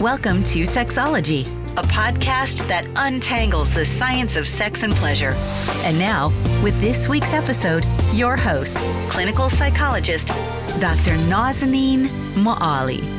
Welcome to Sexology, a podcast that untangles the science of sex and pleasure. And now, with this week's episode, your host, clinical psychologist, Dr. Nazanin Moali.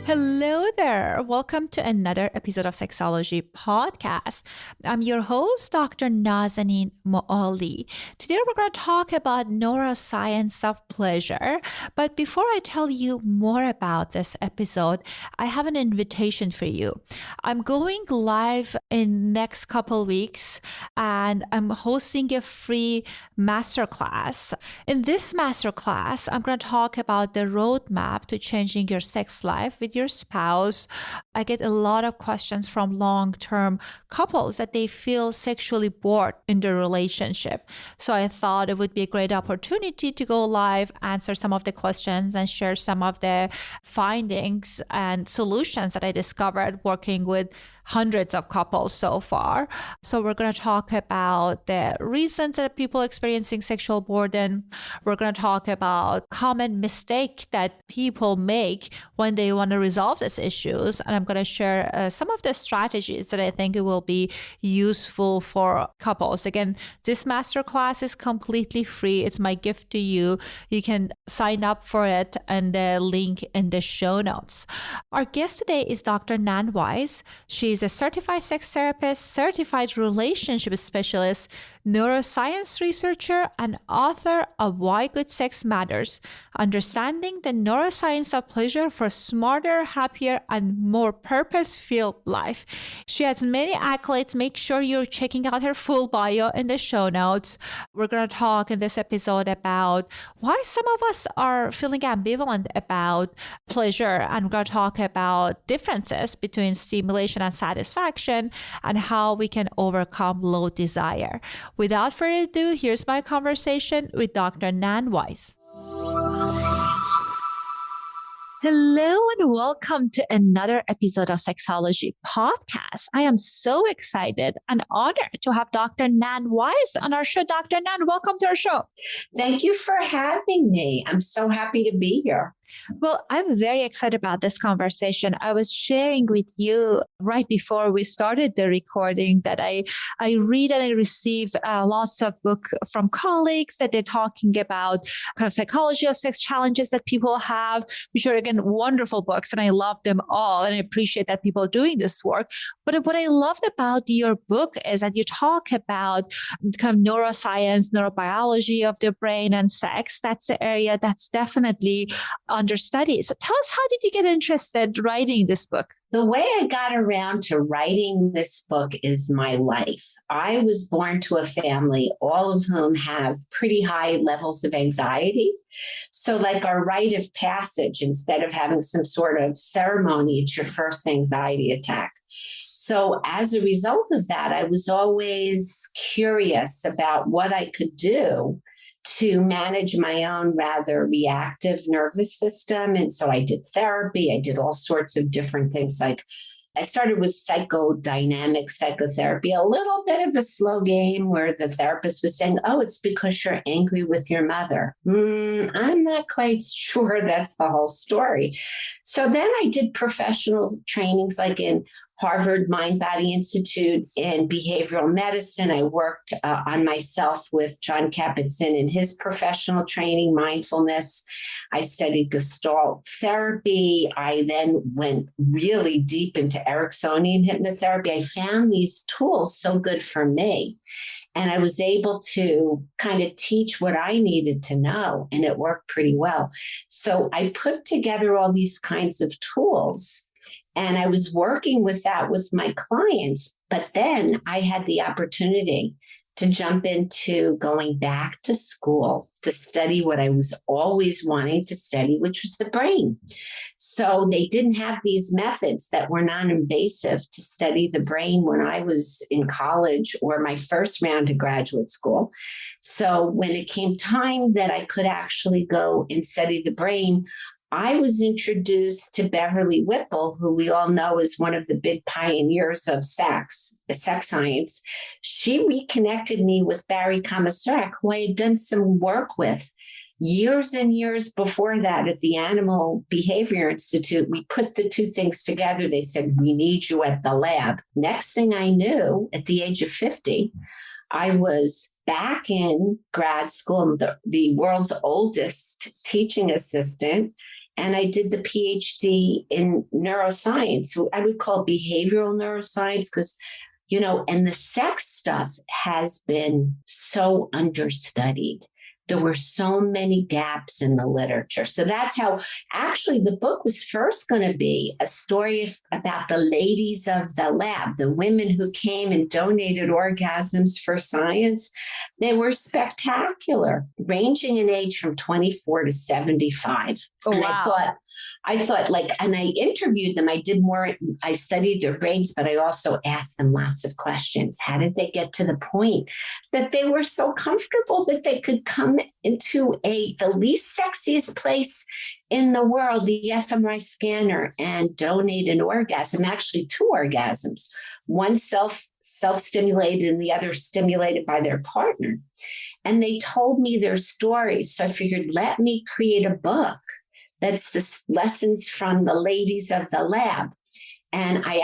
Hello there. Welcome to another episode of Sexology Podcast. I'm your host, Dr. Nazanin Moali. Today we're going to talk about neuroscience of pleasure. But before I tell you more about this episode, I have an invitation for you. I'm going live in next couple weeks and I'm hosting a free masterclass. In this masterclass, I'm going to talk about the roadmap to changing your sex life with your spouse. I get a lot of questions from long-term couples that they feel sexually bored in their relationship. So I thought it would be a great opportunity to go live, answer some of the questions, and share some of the findings and solutions that I discovered working with hundreds of couples so far. So we're going to talk about the reasons that people are experiencing sexual boredom. We're going to talk about common mistake that people make when they want to resolve these issues. And I'm going to share some of the strategies that I think it will be useful for couples. Again, this masterclass is completely free. It's my gift to you. You can sign up for it and the link in the show notes. Our guest today is Dr. Nan Wise. She's a certified sex therapist, certified relationship specialist, neuroscience researcher, and author of Why Good Sex Matters, Understanding the Neuroscience of Pleasure for Smarter, Happier, and More Purpose-Filled Life. She has many accolades. Make sure you're checking out her full bio in the show notes. We're going to talk in this episode about why some of us are feeling ambivalent about pleasure, and we're going to talk about differences between stimulation and satisfaction and how we can overcome low desire. Without further ado, here's my conversation with Dr. Nan Wise. Hello and welcome to another episode of Sexology Podcast. I am so excited and honored to have Dr. Nan Wise on our show. Dr. Nan, welcome to our show. Thank you for having me. I'm so happy to be here. Well, I'm very excited about this conversation. I was sharing with you right before we started the recording that I read and I receive lots of books from colleagues that they're talking about kind of psychology of sex challenges that people have, which are, again, wonderful books. And I love them all. And I appreciate that people are doing this work. But what I loved about your book is that you talk about kind of neuroscience, neurobiology of the brain and sex. That's the area that's definitely understudied. So tell us, how did you get interested writing this book? The way I got around to writing this book is my life. I was born to a family, all of whom have pretty high levels of anxiety. So like our rite of passage, instead of having some sort of ceremony, it's your first anxiety attack. So as a result of that, I was always curious about what I could do to manage my own rather reactive nervous system. And so I did therapy. I did all sorts of different things. Like I started with psychodynamic psychotherapy, a little bit of a slow game where the therapist was saying, oh, it's because you're angry with your mother. I'm not quite sure that's the whole story. So then I did professional trainings like in Harvard Mind Body Institute in behavioral medicine. I worked on myself with John Kabat-Zinn in his professional training, mindfulness. I studied Gestalt therapy. I then went really deep into Ericksonian hypnotherapy. I found these tools so good for me. And I was able to kind of teach what I needed to know, and it worked pretty well. So I put together all these kinds of tools, and I was working with that with my clients. But then I had the opportunity to jump into going back to school to study what I was always wanting to study, which was the brain. So they didn't have these methods that were non-invasive to study the brain when I was in college or my first round of graduate school. So when it came time that I could actually go and study the brain, I was introduced to Beverly Whipple, who we all know is one of the big pioneers of sex science. She reconnected me with Barry Komisarek, who I had done some work with years and years before that at the Animal Behavior Institute, we put the two things together. They said, we need you at the lab. Next thing I knew, at the age of 50, I was back in grad school, the world's oldest teaching assistant, and I did the Ph.D. in neuroscience. I would call behavioral neuroscience because, and the sex stuff has been so understudied. There were so many gaps in the literature. So that's how actually the book was first going to be a story about the ladies of the lab, the women who came and donated orgasms for science. They were spectacular, ranging in age from 24 to 75. Oh, and wow. I thought and I interviewed them. I studied their brains, but I also asked them lots of questions. How did they get to the point that they were so comfortable that they could come into the least sexiest place in the world, the fMRI scanner, and donate an orgasm, actually 2 orgasms, one self-stimulated and the other stimulated by their partner. And they told me their stories. So I figured, let me create a book that's the lessons from the ladies of the lab. And I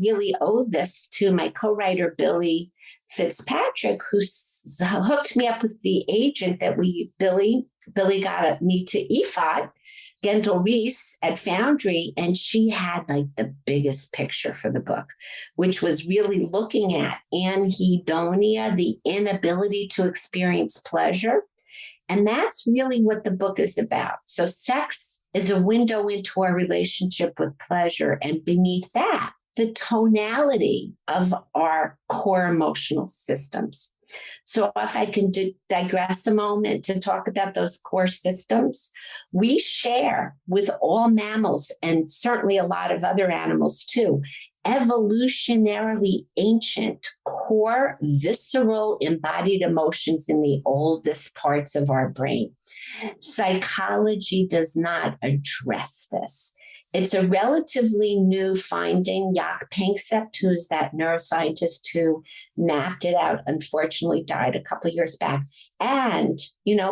really owe this to my co-writer, Billy Fitzpatrick, who hooked me up with the agent that Billy got me to EFOT, Gendel Reese at Foundry, and she had the biggest picture for the book, which was really looking at anhedonia, the inability to experience pleasure. And that's really what the book is about. So sex is a window into our relationship with pleasure. And beneath that, the tonality of our core emotional systems. So if I can digress a moment to talk about those core systems, we share with all mammals and certainly a lot of other animals too, evolutionarily ancient core visceral embodied emotions in the oldest parts of our brain. Psychology does not address this. It's a relatively new finding. Jaak Panksepp, who's that neuroscientist who mapped it out, unfortunately died a couple of years back. And,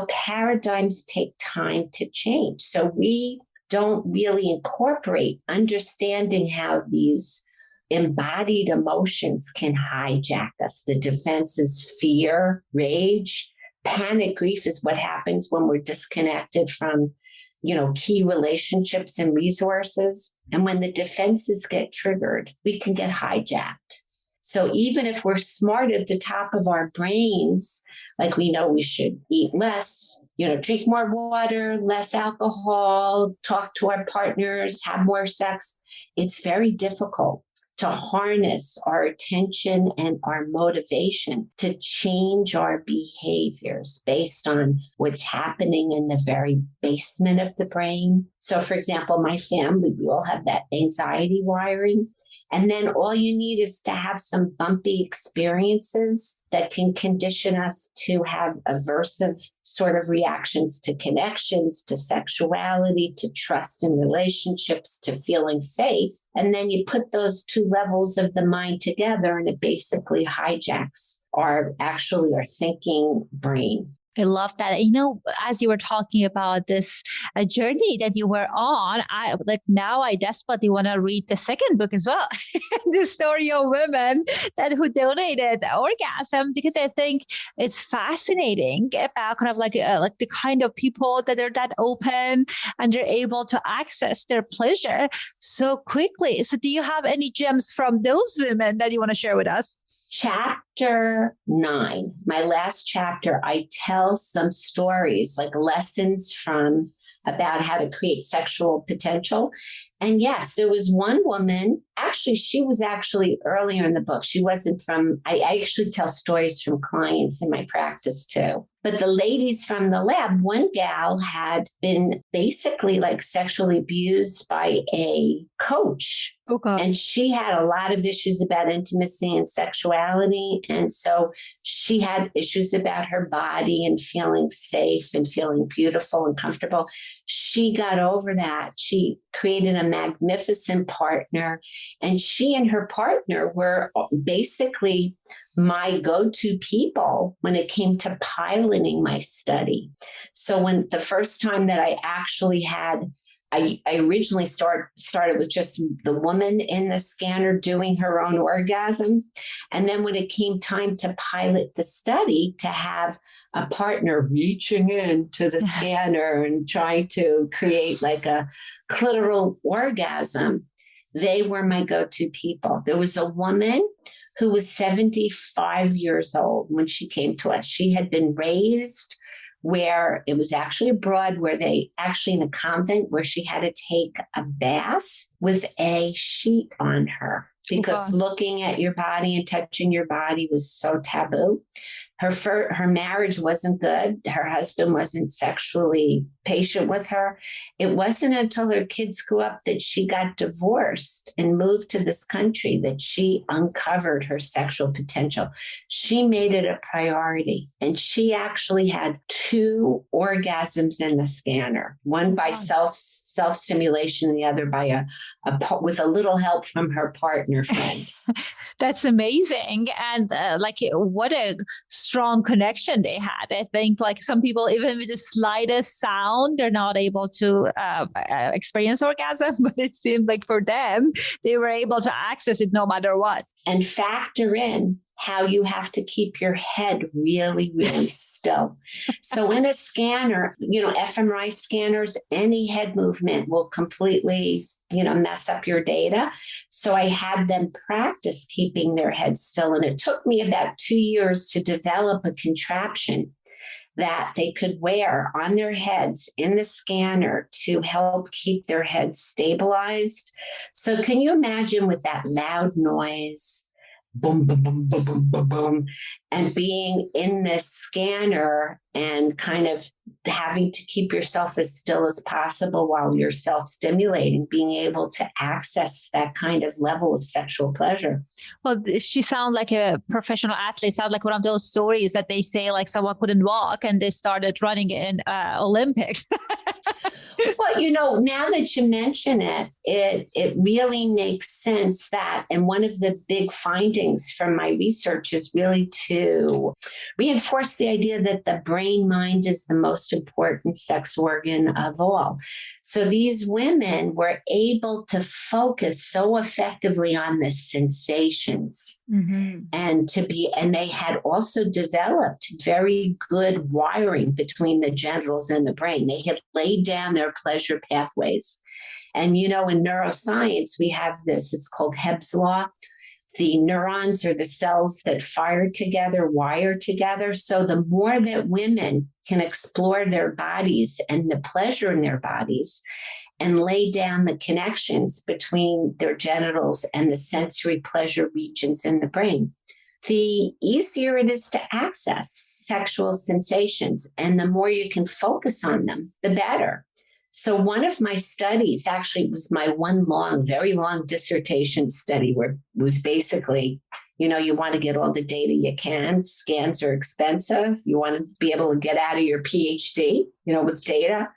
paradigms take time to change. So we don't really incorporate understanding how these embodied emotions can hijack us. The defense is fear, rage, panic, grief is what happens when we're disconnected from key relationships and resources. And when the defenses get triggered, we can get hijacked. So even if we're smart at the top of our brains, like we know we should eat less, drink more water, less alcohol, talk to our partners, have more sex, it's very difficult to harness our attention and our motivation to change our behaviors based on what's happening in the very basement of the brain. So, for example, my family, we all have that anxiety wiring. And then all you need is to have some bumpy experiences that can condition us to have aversive sort of reactions to connections, to sexuality, to trust in relationships, to feeling safe. And then you put those 2 levels of the mind together and it basically hijacks our thinking brain. I love that. As you were talking about this journey that you were on, I desperately want to read the second book as well, the story of women who donated orgasm, because I think it's fascinating about kind of like the kind of people that are that open and they're able to access their pleasure so quickly. So do you have any gems from those women that you want to share with us? Chapter 9, my last chapter, I tell some stories, like lessons about how to create sexual potential. And yes, there was one woman, she was earlier in the book. She wasn't I actually tell stories from clients in my practice too. But the ladies from the lab, one gal had been basically sexually abused by a coach. Okay. And she had a lot of issues about intimacy and sexuality. And so she had issues about her body and feeling safe and feeling beautiful and comfortable. She got over that. She created a magnificent partner. And she and her partner were basically my go-to people when it came to piloting my study. So when the first time that I actually had, I originally started with just the woman in the scanner doing her own orgasm. And then when it came time to pilot the study, to have a partner reaching into the scanner and trying to create like a clitoral orgasm, they were my go-to people. There was a woman who was 75 years old when she came to us. She had been raised where it was actually abroad, where they actually in a convent where she had to take a bath with a sheet on her because looking at your body and touching your body was so taboo. Her marriage wasn't good. Her husband wasn't sexually patient with her. It wasn't until her kids grew up that she got divorced and moved to this country that she uncovered her sexual potential. She made it a priority. And she actually had 2 orgasms in the scanner, one by self-stimulation and the other by with a little help from her partner friend. That's amazing. And what a strong connection they had. I think like some people, even with the slightest sound, they're not able to experience orgasm, but it seemed like for them, they were able to access it no matter what. And factor in how you have to keep your head really, really still. So in a scanner, fMRI scanners, any head movement will completely, mess up your data. So I had them practice keeping their head still. And it took me about 2 years to develop a contraption that they could wear on their heads in the scanner to help keep their heads stabilized. So can you imagine with that loud noise, boom, boom, boom, boom, boom, boom, boom, and being in this scanner and kind of having to keep yourself as still as possible while you're self-stimulating, being able to access that kind of level of sexual pleasure. Well, she sounds like a professional athlete. Sounds like one of those stories that they say like someone couldn't walk and they started running in Olympics. Well, now that you mention it, it really makes sense that, and one of the big findings from my research is really to reinforce the idea that the brain mind is the most important sex organ of all. So these women were able to focus so effectively on the sensations and they had also developed very good wiring between the genitals and the brain. They had laid down their pleasure pathways. And, in neuroscience, we have this, it's called Hebb's law. The neurons or the cells that fire together, wire together. So the more that women can explore their bodies and the pleasure in their bodies and lay down the connections between their genitals and the sensory pleasure regions in the brain, the easier it is to access sexual sensations. And the more you can focus on them, the better. So one of my studies actually was my one very long dissertation study where it was basically, you want to get all the data you can. Scans are expensive. You want to be able to get out of your Ph.D., with data.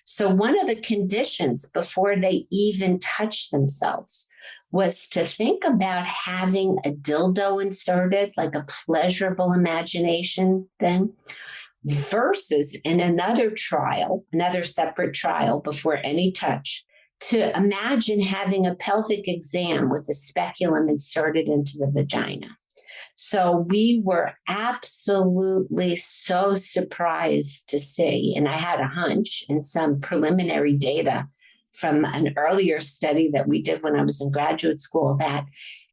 So one of the conditions before they even touch themselves was to think about having a dildo inserted, like a pleasurable imagination thing, versus in another separate trial before any touch, to imagine having a pelvic exam with a speculum inserted into the vagina. So we were absolutely so surprised to see, and I had a hunch and some preliminary data from an earlier study that we did when I was in graduate school, that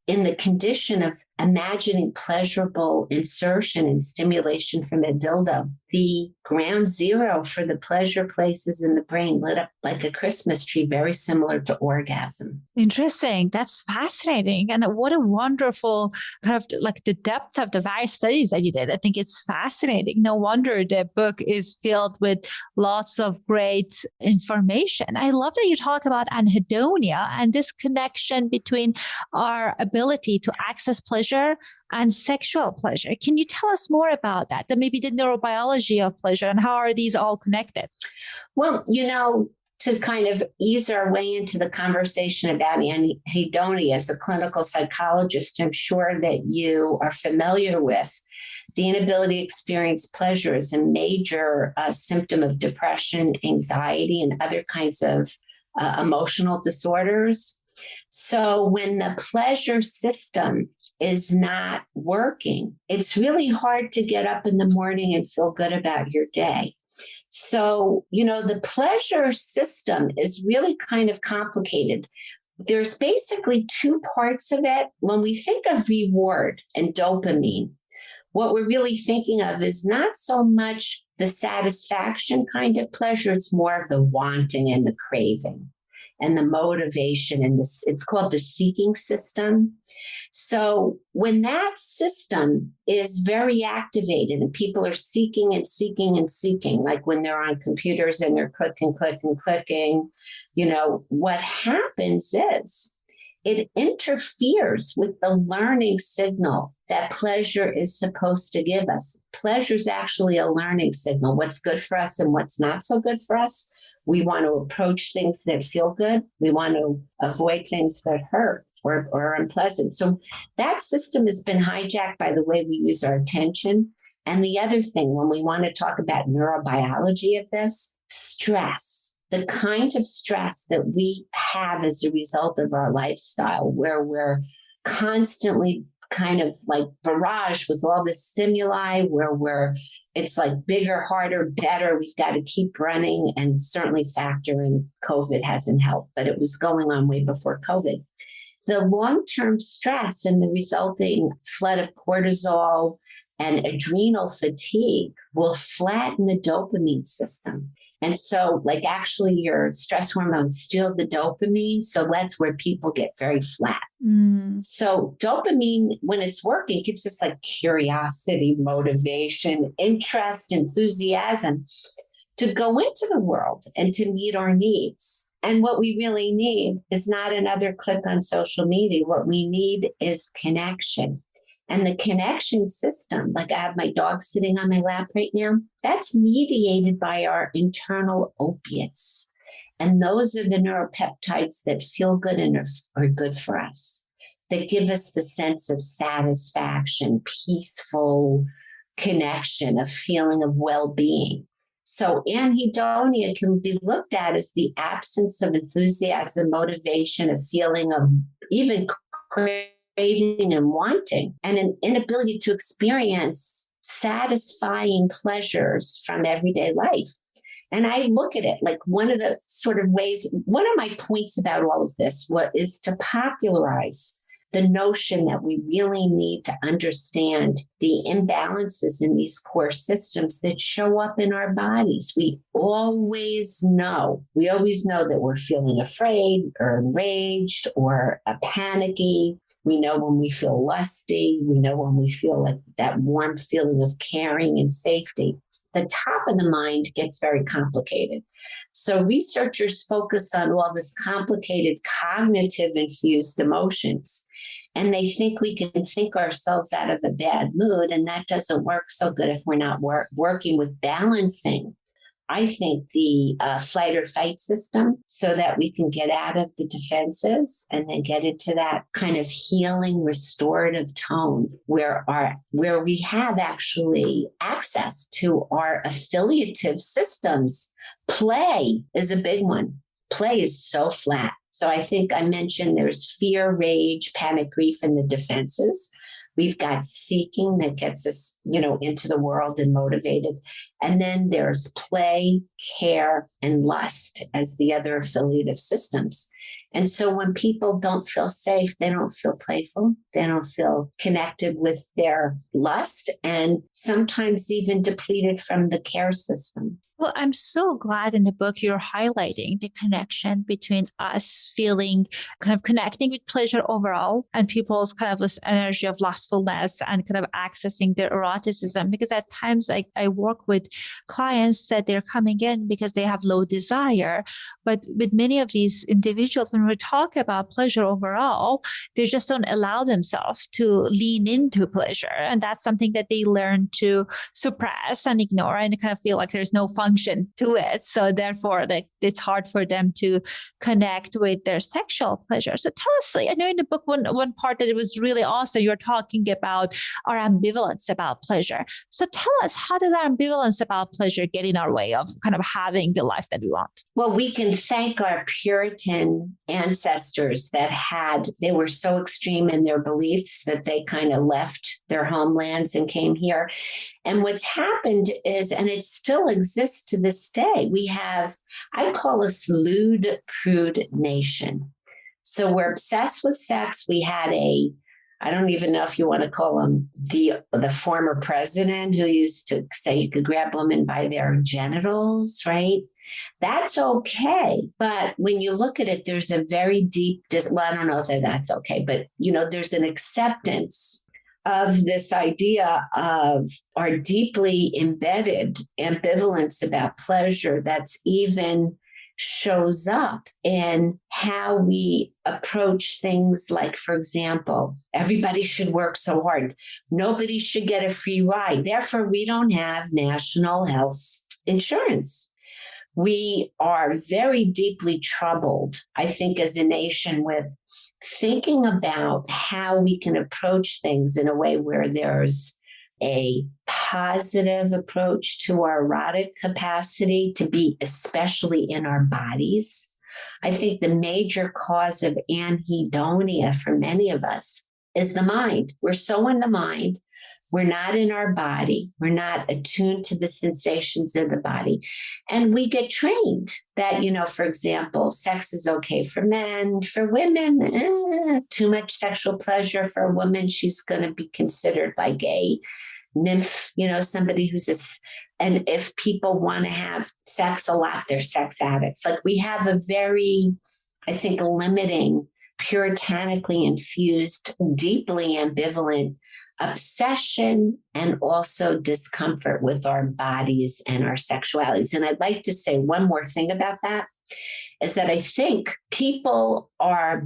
in the condition of imagining pleasurable insertion and stimulation from a dildo, the ground zero for the pleasure places in the brain lit up like a Christmas tree, very similar to orgasm. Interesting. That's fascinating. And what a wonderful kind of like the depth of the various studies that you did. I think it's fascinating. No wonder the book is filled with lots of great information. I love that you talk about anhedonia and this connection between our ability to access pleasure and sexual pleasure. Can you tell us more about that? Maybe the neurobiology of pleasure and how are these all connected? Well, to kind of ease our way into the conversation about anhedonia, as a clinical psychologist, I'm sure that you are familiar with the inability to experience pleasure is a major symptom of depression, anxiety, and other kinds of emotional disorders. So when the pleasure system is not working, it's really hard to get up in the morning and feel good about your day. So, the pleasure system is really kind of complicated. There's basically two parts of it. When we think of reward and dopamine, what we're really thinking of is not so much the satisfaction kind of pleasure, it's more of the wanting and the craving and the motivation, and this, it's called the seeking system. So when that system is very activated and people are seeking and seeking and seeking, like when they're on computers and they're clicking, what happens is it interferes with the learning signal that pleasure is supposed to give us. Pleasure is actually a learning signal, what's good for us and what's not so good for us. We want to approach things that feel good. We want to avoid things that hurt or are unpleasant. So that system has been hijacked by the way we use our attention. And the other thing, when we want to talk about neurobiology of this, stress, the kind of stress that we have as a result of our lifestyle, where we're constantly kind of like barraged with all this stimuli, where it's like bigger, harder, better. We've got to keep running, and certainly factor in COVID hasn't helped, but it was going on way before COVID. The long-term stress and the resulting flood of cortisol and adrenal fatigue will flatten the dopamine system. And so actually your stress hormones steal the dopamine. So that's where people get very flat. So dopamine, when it's working, gives us curiosity, motivation, interest, enthusiasm to go into the world and to meet our needs. And what we really need is not another click on social media. What we need is connection. And the connection system, I have my dog sitting on my lap right now, that's mediated by our internal opiates. And those are the neuropeptides that feel good and are good for us, that give us the sense of satisfaction, peaceful connection, a feeling of well-being. So anhedonia can be looked at as the absence of enthusiasm, motivation, a feeling of even craving and wanting, and an inability to experience satisfying pleasures from everyday life. And I look at it one of the sort of ways, one of my points about all of this is to popularize the notion that we really need to understand the imbalances in these core systems that show up in our bodies. We always know that we're feeling afraid or enraged or panicky. We know when we feel lusty. We know when we feel that warm feeling of caring and safety. The top of the mind gets very complicated. So researchers focus on all this complicated cognitive infused emotions. And they think we can think ourselves out of a bad mood. And that doesn't work so good if we're not working with balancing, I think, the flight or fight system so that we can get out of the defenses and then get into that kind of healing, restorative tone where we have actually access to our affiliative systems. Play is a big one. Play is so flat. So I think I mentioned there's fear, rage, panic, grief, and the defenses. We've got seeking that gets us, into the world and motivated. And then there's play, care, and lust as the other affiliative systems. And so when people don't feel safe, they don't feel playful, they don't feel connected with their lust, and sometimes even depleted from the care system. Well, I'm so glad in the book you're highlighting the connection between us feeling kind of connecting with pleasure overall and people's kind of this energy of lustfulness and kind of accessing their eroticism. Because at times I work with clients that they're coming in because they have low desire. But with many of these individuals, when we talk about pleasure overall, they just don't allow themselves to lean into pleasure. And that's something that they learn to suppress and ignore and kind of feel like there's no fun function to it. So therefore, like, it's hard for them to connect with their sexual pleasure. So tell us, I know in the book, one part that it was really awesome, you're talking about our ambivalence about pleasure. So tell us, how does our ambivalence about pleasure get in our way of kind of having the life that we want? Well, we can thank our Puritan ancestors they were so extreme in their beliefs that they kind of left their homelands and came here. And what's happened is, and it still exists to this day, I call us lewd, prude nation. So we're obsessed with sex. We had I don't even know if you want to call him the former president who used to say you could grab women by their genitals, right? That's okay. But when you look at it, there's a very deep, I don't know if that's okay, but there's an acceptance of this idea of our deeply embedded ambivalence about pleasure that's even shows up in how we approach things like, for example, everybody should work so hard. Nobody should get a free ride. Therefore, we don't have national health insurance. We are very deeply troubled, I think, as a nation with thinking about how we can approach things in a way where there's a positive approach to our erotic capacity to be, especially in our bodies. I think the major cause of anhedonia for many of us is the mind. We're so in the mind. We're not in our body. We're not attuned to the sensations of the body. And we get trained that, for example, sex is okay for men. For women, too much sexual pleasure for a woman, she's going to be considered like a nymph, somebody and if people want to have sex a lot, they're sex addicts. Like, we have a very, I think, limiting, puritanically infused, deeply ambivalent obsession and also discomfort with our bodies and our sexualities. And I'd like to say one more thing about that, is that I think people are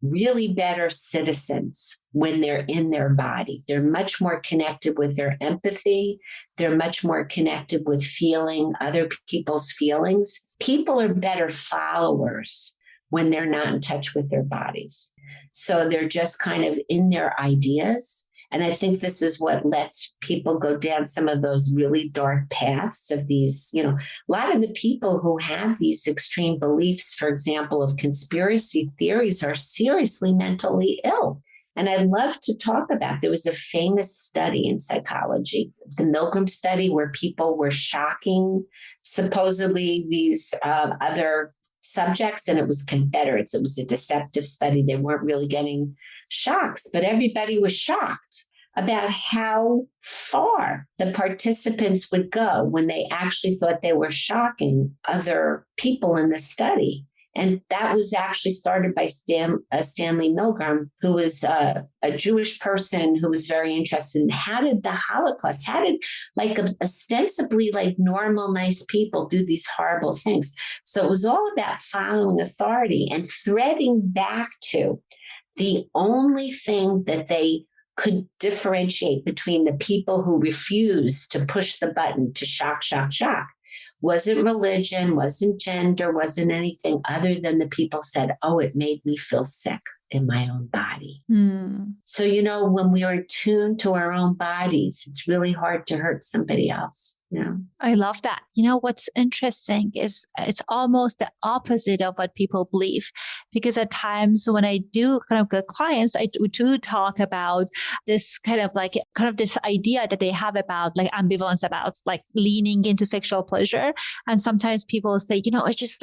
really better citizens when they're in their body. They're much more connected with their empathy. They're much more connected with feeling other people's feelings. People are better followers when they're not in touch with their bodies. So they're just kind of in their ideas. And I think this is what lets people go down some of those really dark paths of these, a lot of the people who have these extreme beliefs, for example, of conspiracy theories, are seriously mentally ill. And I'd love to talk about, there was a famous study in psychology, the Milgram study, where people were shocking supposedly these other subjects, and it was Confederates. It was a deceptive study. They weren't really getting shocks, but everybody was shocked about how far the participants would go when they actually thought they were shocking other people in the study. And that was actually started by Stanley Milgram, who was a Jewish person who was very interested in how did the Holocaust, ostensibly normal, nice people do these horrible things. So it was all about following authority and threading back to the only thing that they could differentiate between the people who refused to push the button to shock, shock, shock. Wasn't religion, wasn't gender, wasn't anything other than the people said, oh, it made me feel sick in my own body. So, when we are tuned to our own bodies, it's really hard to hurt somebody else. I love that. What's interesting is it's almost the opposite of what people believe, because at times when I do kind of get clients, I do talk about this kind of this idea that they have about ambivalence about leaning into sexual pleasure. And sometimes people say, it's just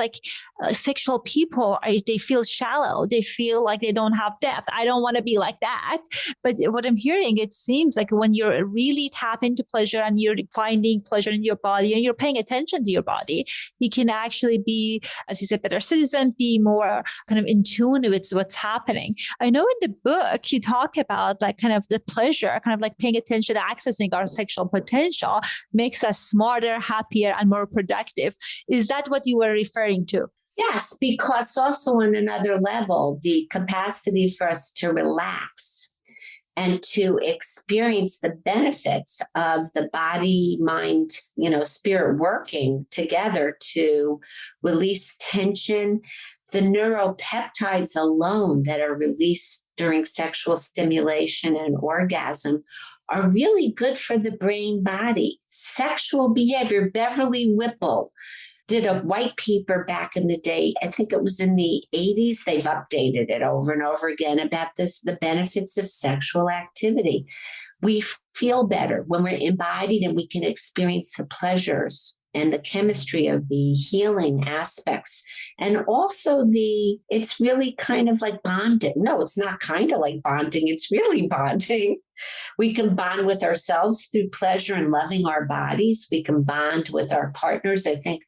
sexual people, they feel shallow. They feel like they don't have depth. I don't want to be like that. But what I'm hearing, it seems like when you're really tap into pleasure and you're finding pleasure in your body and you're paying attention to your body, you can actually be, as you said, better citizen, be more kind of in tune with what's happening. I know in the book, you talk about kind of the pleasure, kind of paying attention to accessing our sexual potential makes us smarter, happier, and more productive. Is that what you were referring to? Yes, because also on another level, the capacity for us to relax and to experience the benefits of the body, mind, spirit working together to release tension. The neuropeptides alone that are released during sexual stimulation and orgasm are really good for the brain body. Sexual behavior, Beverly Whipple did a white paper back in the day. I think it was in the 80s. They've updated it over and over again about the benefits of sexual activity. We feel better when we're embodied and we can experience the pleasures and the chemistry of the healing aspects. And also it's really kind of like bonding. No, it's not kind of like bonding. It's really bonding. We can bond with ourselves through pleasure and loving our bodies. We can bond with our partners. I think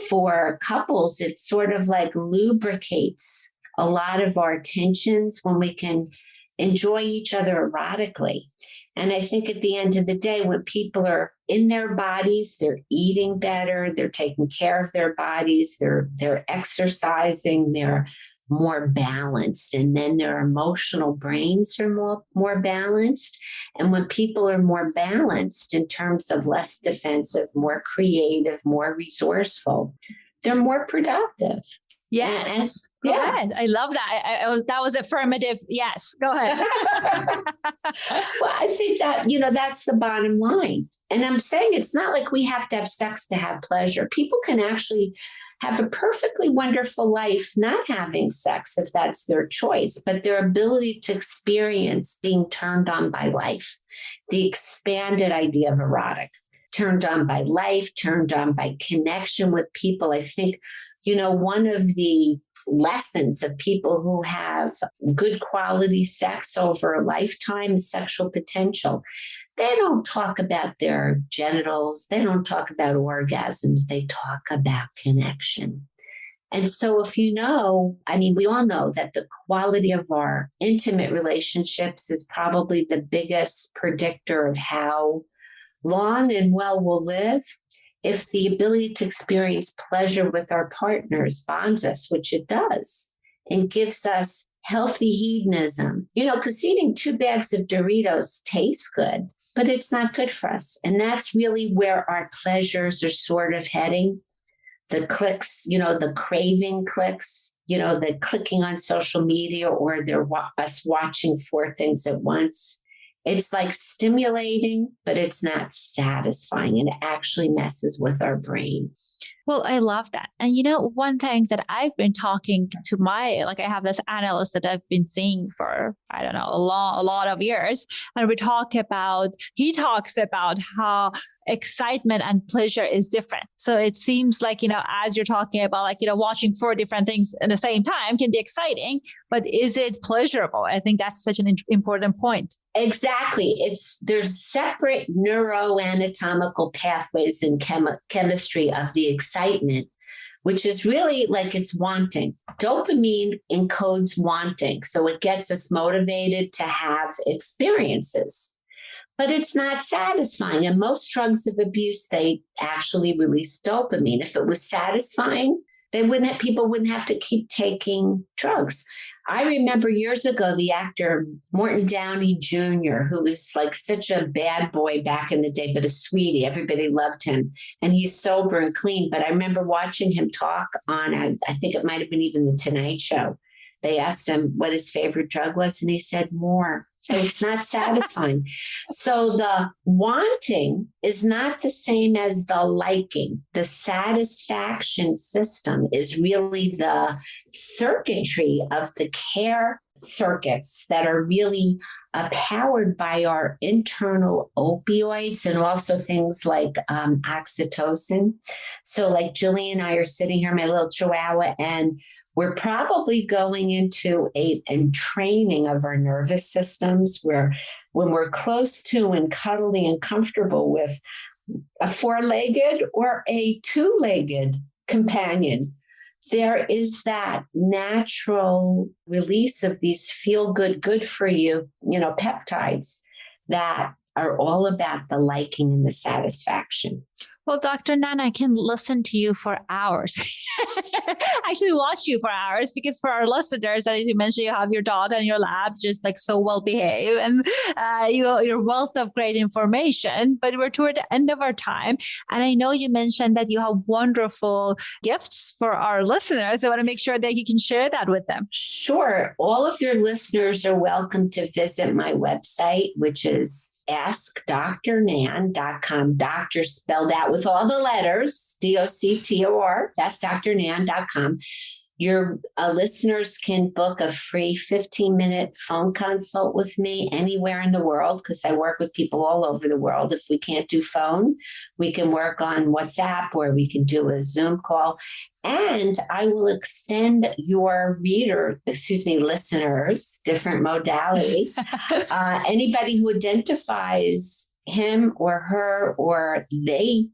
for couples, it sort of like lubricates a lot of our tensions when we can enjoy each other erotically. And I think at the end of the day, when people are in their bodies, they're eating better, they're taking care of their bodies, they're exercising, they're more balanced. And then their emotional brains are more balanced. And when people are more balanced in terms of less defensive, more creative, more resourceful, they're more productive. Yes. Go ahead. I love that. That was affirmative. Yes. Go ahead. Well, I think that, that's the bottom line. And I'm saying it's not like we have to have sex to have pleasure. People can actually have a perfectly wonderful life not having sex if that's their choice, but their ability to experience being turned on by life, the expanded idea of erotic, turned on by life, turned on by connection with people. I think one of the lessons of people who have good quality sex over a lifetime is sexual potential. They don't talk about their genitals. They don't talk about orgasms. They talk about connection. And so we all know that the quality of our intimate relationships is probably the biggest predictor of how long and well we'll live. If the ability to experience pleasure with our partners bonds us, which it does, and gives us healthy hedonism, because eating 2 bags of Doritos tastes good, but it's not good for us. And that's really where our pleasures are sort of heading. The clicks, the craving clicks, the clicking on social media, or us watching 4 things at once. It's like stimulating, but it's not satisfying, and it actually messes with our brain. Well, I love that. And one thing that I've been talking to I have this analyst that I've been seeing for, I don't know, a lot of years. And he talks about how excitement and pleasure is different. So it seems like, as you're talking about, watching 4 different things at the same time can be exciting, but is it pleasurable? I think that's such an important point. Exactly. There's separate neuroanatomical pathways in chemistry of the excitement, which is really like it's wanting. Dopamine encodes wanting. So it gets us motivated to have experiences, but it's not satisfying. And most drugs of abuse, they actually release dopamine. If it was satisfying, people wouldn't have to keep taking drugs. I remember years ago, the actor Morton Downey Jr., who was like such a bad boy back in the day, but a sweetie. Everybody loved him. And he's sober and clean. But I remember watching him talk on, I think it might have been even The Tonight Show. They asked him what his favorite drug was, and he said more. So it's not satisfying. So the wanting is not the same as the liking. The satisfaction system is really the circuitry of the care circuits that are really powered by our internal opioids and also things like oxytocin. So like Jillian and I are sitting here, my little chihuahua, and we're probably going into a training of our nervous systems where when we're close to and cuddly and comfortable with a 4-legged or a 2-legged companion, there is that natural release of these feel-good, good for you, peptides that are all about the liking and the satisfaction. Well, Dr. Nan, I can listen to you for hours. Actually watch you for hours, because for our listeners, as you mentioned, you have your dog in your lab, just like so well behaved, and your wealth of great information. But we're toward the end of our time. And I know you mentioned that you have wonderful gifts for our listeners. I want to make sure that you can share that with them. Sure. All of your listeners are welcome to visit my website, which is askdrnan.com. Doctor spelled out with all the letters, DOCTOR. That's drnan.com. Your listeners can book a free 15-minute phone consult with me anywhere in the world, because I work with people all over the world. If we can't do phone, we can work on WhatsApp, or we can do a Zoom call. And I will extend your listeners, different modality, anybody who identifies him or her or they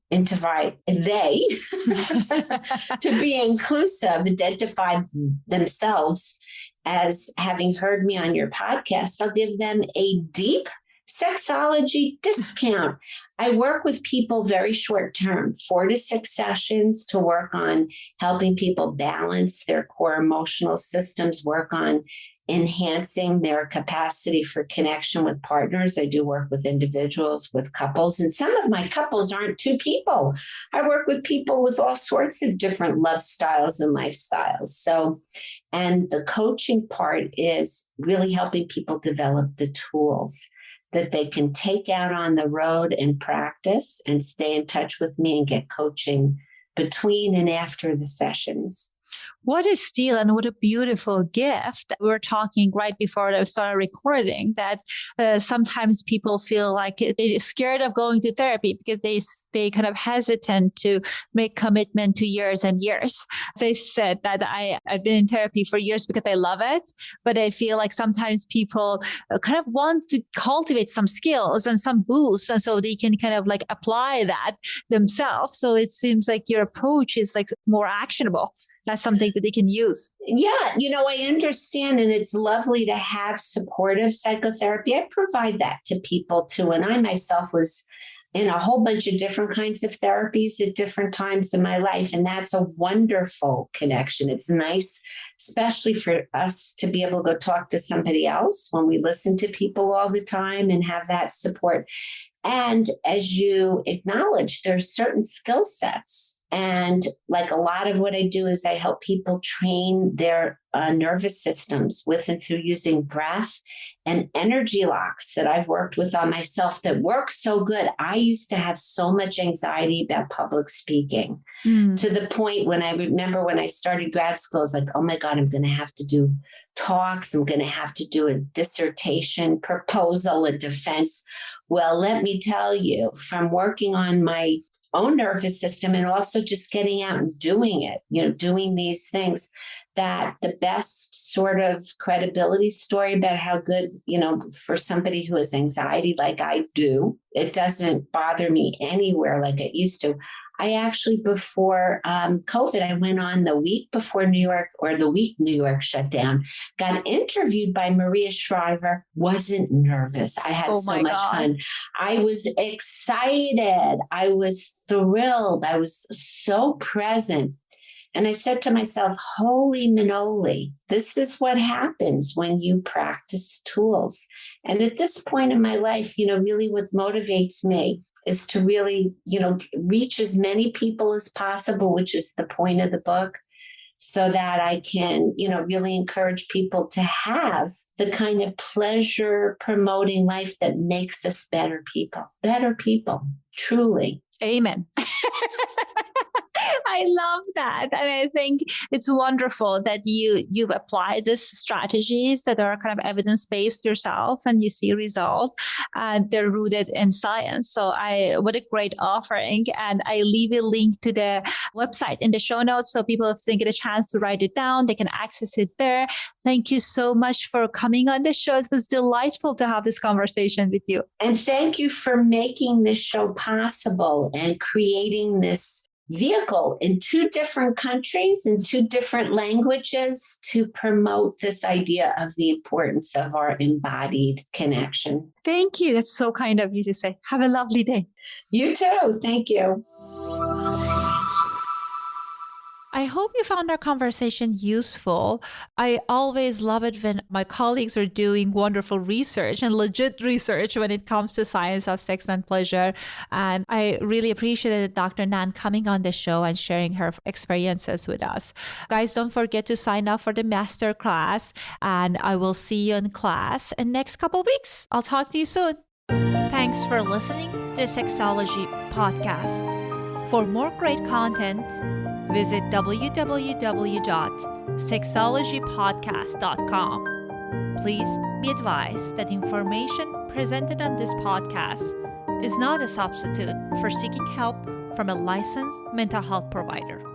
to be inclusive, identify themselves as having heard me on your podcast. I'll give them a deep sexology discount. I work with people very short term, 4 to 6 sessions, to work on helping people balance their core emotional systems, work on enhancing their capacity for connection with partners. I do work with individuals, with couples, and some of my couples aren't 2 people. I work with people with all sorts of different love styles and lifestyles. And the coaching part is really helping people develop the tools that they can take out on the road and practice, and stay in touch with me and get coaching between and after the sessions. What a steal, and what a beautiful gift. We were talking right before I started recording that sometimes people feel like they're scared of going to therapy because they kind of hesitant to make commitment to years and years. As I said, that I've been in therapy for years because I love it, but I feel like sometimes people kind of want to cultivate some skills and some boosts, and so they can kind of like apply that themselves. So it seems like your approach is like more actionable. That's something that they can use. Yeah, I understand. And it's lovely to have supportive psychotherapy. I provide that to people too. And I myself was in a whole bunch of different kinds of therapies at different times in my life. And that's a wonderful connection. It's nice, especially for us, to be able to go talk to somebody else when we listen to people all the time and have that support. And as you acknowledge, there are certain skill sets. And like a lot of what I do is I help people train their nervous systems with and through using breath and energy locks that I've worked with on myself that work so good. I used to have so much anxiety about public speaking to the point when I remember when I started grad school, I was like, oh my God, I'm going to have to do talks. I'm going to have to do a dissertation, proposal, a defense. Well, let me tell you, from working on my own nervous system and also just getting out and doing it, doing these things, that the best sort of credibility story about how good, for somebody who has anxiety like I do, it doesn't bother me anywhere like it used to. I actually, before COVID, I went on the week before New York shut down, got interviewed by Maria Shriver, wasn't nervous. I had so much fun. I was excited. I was thrilled. I was so present. And I said to myself, holy manoli, this is what happens when you practice tools. And at this point in my life, really what motivates me is to really, reach as many people as possible, which is the point of the book, so that I can, really encourage people to have the kind of pleasure promoting life that makes us better people, truly. Amen. I love that. And I think it's wonderful that you've applied these strategies that are kind of evidence-based yourself and you see results. They're rooted in science. So what a great offering. And I leave a link to the website in the show notes. So people, if they get a chance to write it down, they can access it there. Thank you so much for coming on the show. It was delightful to have this conversation with you. And thank you for making this show possible and creating this vehicle in 2 different countries and 2 different languages to promote this idea of the importance of our embodied connection. Thank you. That's so kind of you to say. Have a lovely day. You too. Thank you. I hope you found our conversation useful. I always love it when my colleagues are doing wonderful research and legit research when it comes to science of sex and pleasure. And I really appreciated Dr. Nan coming on the show and sharing her experiences with us. Guys, don't forget to sign up for the master class, and I will see you in class in the next couple weeks. I'll talk to you soon. Thanks for listening to the Sexology Podcast. For more great content, visit www.sexologypodcast.com. Please be advised that information presented on this podcast is not a substitute for seeking help from a licensed mental health provider.